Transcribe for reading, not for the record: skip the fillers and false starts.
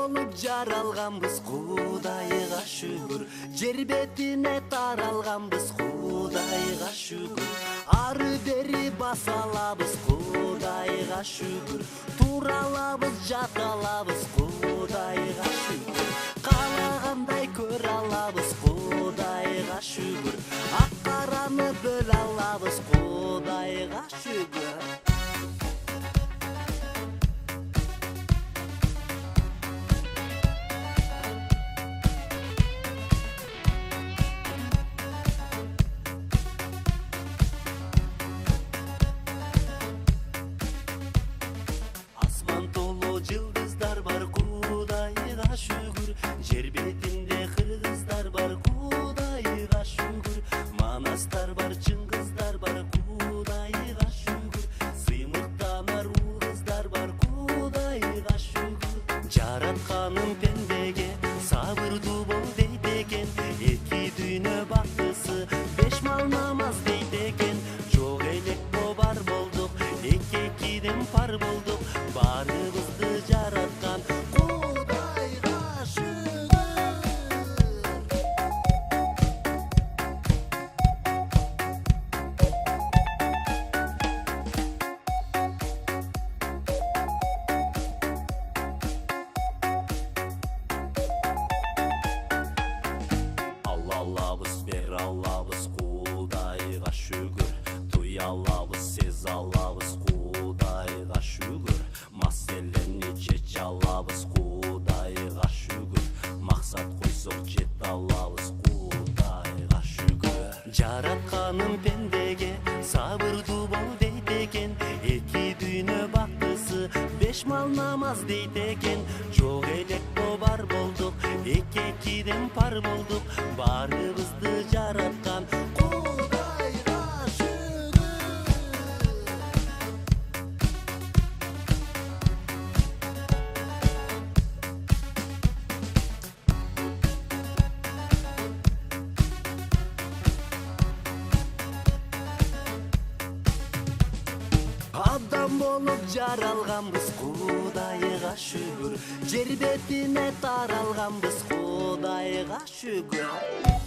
болуп жаралганбыз, Кудайга шүгүр. Жер бетине таралганбыз, Кудайга шүгүр. Ары бери баса алабыз, Кудайга шүгүр. Тура алабыз, жата алабыз, Кудайга шүгүр. Каалагандай көрө алабыз, Кудайга шүгүр. Ак караны бөлө алабыз, Кудайга шүгүр. Жылдыздар бар, Кудайга шүгүр. Жер бетинде кыргыздар бар, Кудайга шүгүр. Манастар бар, чыңгыздар бар, Кудайга шүгүр. Сыймыктан аруу кыздар бар, Кудайга шүгүр. Жаратканым пендеге сабырдуу бол дейт экен. Эки дүйнө бактысы, беш мал намаз дейт экен. Жок элек бар болдук, эки-экиден пар болдук. Баарыбызды жараткан Кудайга шүгүр. Ала алабыз, бере алабыз, Кудайга шүгүр. Туй алабыз, сезе алабыз, Кудайга шүгүр. Маселени чече алабыз, Кудайга шүгүр. Максат койсок жете алабыз, Кудайга шүгүр. Жаратканым пендеге сабырдуу бол дейт экен. Эки дүйнө бактысы, беш мал намаз дейт экен. Жок элек бар болдук, эки-экиден пар болдук. Баарыбызды жараткан Кудайга шүгүр. Адам болуп жаралганбыз, Кудайга шүгүр. Жер бетине таралганбыз, Кудайга шүгүр.